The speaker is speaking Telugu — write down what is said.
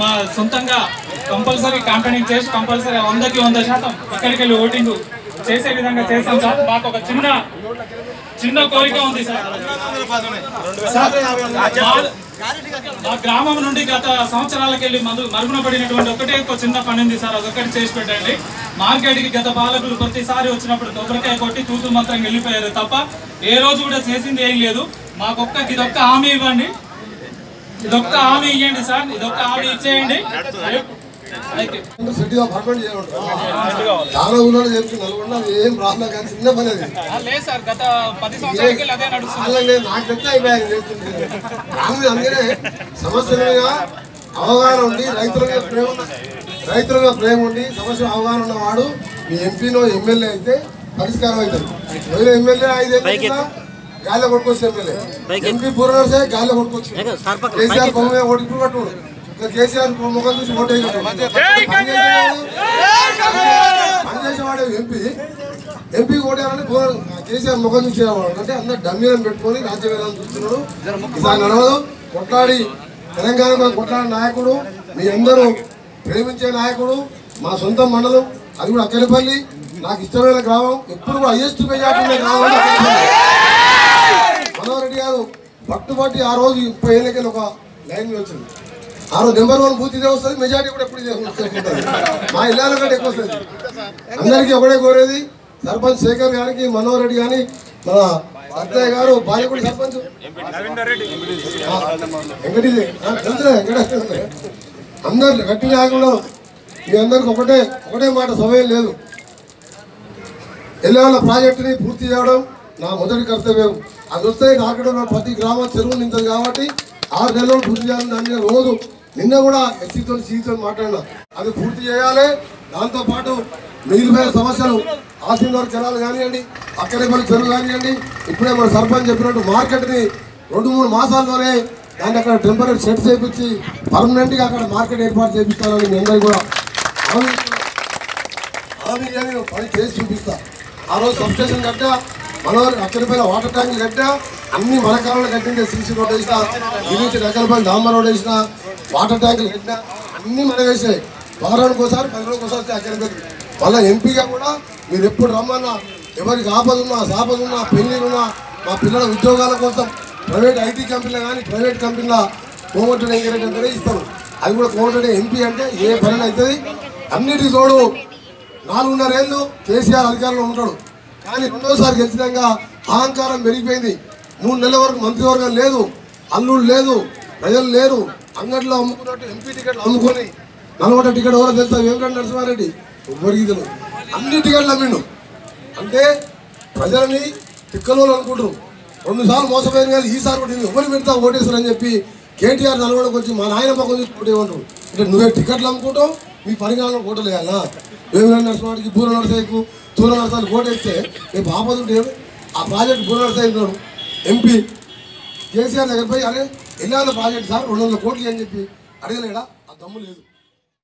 మా సొంతంగా కంపల్సరీ క్యాంపెయినింగ్ చేసి కంపల్సరీ 100కి 100% ఇక్కడికి వెళ్ళి ఓటింగ్ చేసే విధంగా చేస్తాం సార్. మాకు ఒక చిన్న కోరిక ఉంది సార్. మా గ్రామం నుండి గత సంవత్సరాలకు వెళ్ళి మరుగున పడినటువంటి ఒకటే ఒక చిన్న పని ఉంది సార్, అదొక్కటి చేసి పెట్టండి. మార్కెట్కి గత పాలకులు ప్రతిసారి వచ్చినప్పుడు కొబ్బరికాయ కొట్టి తూతు మాత్రం వెళ్ళిపోయారు తప్ప ఏ రోజు కూడా చేసింది ఏం లేదు. ఇదొక్క హామీ ఇవ్వండి, ఇదొక్క హామీ ఇవ్వండి సార్, ఇదొక్క హామీ ఇచ్చేయండి. చాలా ఊళ్ళో చెప్తే నల్గొండ ఏం ప్రాబ్లం కాదు, చిన్న పని అది లేదు సార్. గత 10 సంవత్సరాలకి అదే నడుస్తుంది. నాకు చెప్తే అయిపోయాయి అందుకనే సమస్యల మీద అవగాహన ఉండి రైతుల మీద ప్రేమ ఉండి సమస్య అవగాహన ఉన్నవాడు మీ ఎంపీనో ఎమ్మెల్యే అయితే పరిష్కారం అవుతారు. ఎవరు ఎమ్మెల్యే 5 ఏళ్ళ గాలిలో కొట్టుకొచ్చి ఎమ్మెల్యే ఎంపీ పూర్వసే గాలిలో కొట్టుకొచ్చి కేసీఆర్ బొమ్మ మీద ఓటు పట్టు కేసీఆర్ ముఖం చూసి ఓటు పనిచేసేవాడు ఎంపీ ఓటేయాలని కేసీఆర్ ముఖం చూసేవాడు. అంటే అందరు డమ్మీలను పెట్టుకొని రాజ్యం వేయాలని చూస్తున్నాడు. ఇలా నడవదు. కొట్లాడి తెలంగాణ కొట్లాడే నాయకుడు, మీ అందరూ ప్రేమించే నాయకుడు, మా సొంత మండలం అది కూడా అక్కడిపల్లి, నాకు ఇష్టమైన గ్రామం, ఎప్పుడు కూడా హైయెస్ట్ మెజార్టీ గ్రామం మనోహర్ రెడ్డి గారు పట్టుబట్టి ఆ రోజు 30 ఏళ్ళకి ఒక లైన్ వచ్చింది. ఆ రోజు నెంబర్ 1 బూత్ ఇదే వస్తుంది, మెజార్టీ కూడా ఎప్పుడు మా ఇళ్ళ కంటే ఎక్కువ వస్తుంది. అందరికీ ఒకటే కోరేది సర్పంచ్ శేఖర్ గారికి, మనోహర్ రెడ్డి కానీ, మన అత్తయ్య గారు బాలిపూడి సర్పంచ్ అందరు గట్టి లేకుండా మీ అందరికి ఒకటే మాట సమయం లేదు. ఎల్లవల్ల ప్రాజెక్టుని పూర్తి చేయడం నా మొదటి కర్తవ్యం. అది వస్తే నాకడ ప్రతి గ్రామం చెరువులు నింతది కాబట్టి 6 నెలలు పూర్తి చేయాలని దాన్ని రోజు నిన్న కూడా ఎస్సీతో సీతో మాట్లాడినా అది పూర్తి చేయాలి. దాంతోపాటు మిగిలిపోయిన సమస్యలు ఆశీర్వాద కెనాలు కానివ్వండి, అక్కడేపల్లి చెరువు కానివ్వండి, ఇప్పుడే మన సర్పంచ్ చెప్పినట్టు మార్కెట్ని 2-3 మాసాల్లోనే దాన్ని అక్కడ టెంపరీ సెట్ చేయించి పర్మనెంట్గా అక్కడ మార్కెట్ ఏర్పాటు చేపిస్తానని మీ అందరికీ కూడా హామీ పని చేసి చూపిస్తా. ఆ రోజు సబ్స్టేషన్ కట్టా, మనోహర్ అక్కడిపైన వాటర్ ట్యాంకులు కట్టా, అన్ని మన కాలంలో కట్టింటే సీసీ రోడ్ వేసినా, ఇది నుంచి రకరకాల డాంబర్ రోడ్ వేసినా, వాటర్ ట్యాంకులు కట్టినా అన్నీ మనం వేసాయి. వారానికి ఒకసారి 10 రోజులకు ఒకసారి అక్కడికి మళ్ళీ ఎంపీగా కూడా మీరు ఎప్పుడు రమ్మన్నా, ఎవరికి ఆపదున్నా సాపదున్నా పెళ్ళిళ్ళున్నా మా పిల్లల ఉద్యోగాల కోసం ప్రైవేట్ ఐటీ కంపెనీలు కానీ ప్రైవేట్ కంపెనీల కోమటిరెడ్డి వెంకరెడ్డి అంటే ఇస్తాం. అది కూడా కోమటిరెడ్డి ఎంపీ అంటే ఏ పని అవుతుంది. అన్నిటికీ తోడు 4.5 ఏళ్ళు కేసీఆర్ అధికారంలో ఉంటాడు. కానీ రెండోసారి గెలిచినాక అహంకారం పెరిగిపోయింది. 3 నెలల వరకు మంత్రివర్గం లేదు, అల్లుడు లేదు, ప్రజలు లేరు. అంగట్లో అమ్ముకున్నట్టు ఎంపీ టికెట్లు అమ్ముకొని నల్గొండ టికెట్ ఎవరో తెలుసా? వేమిరెడ్డి నరసింహారెడ్డి ఎవరికి తెలుసు, అన్ని టికెట్లు అమ్మిండు. అంటే ప్రజలని తిక్కలో అనుకుంటారు. 2 సార్లు మోసపోయింది కానీ ఈసారి కూడా ఎవరు పెడతా ఓటేస్తారని చెప్పి కేటీఆర్ నల్గొండకు వచ్చి మా నాయన పక్కన చూసి ఓటేమంటారు. అంటే నువ్వే టికెట్లు అమ్ముకుంటావు, మీ పరిగాణంలో ఓటలు వేయాలా? వేమిరెడ్డి నరసింహారెడ్డికి పూర్వ నరసయ్యకు తూర నరసాలు ఓటేస్తే రేపు ఆపదుంటే ఆ ప్రాజెక్ట్ పూర్వ నరసయ్య ఎంపీ కేసీఆర్ దగ్గర పోయి అరే వెళ్ళాలి ప్రాజెక్ట్ సార్ 200 కోట్లు అని చెప్పి అడగలేడా? ఆ దమ్ము లేదు.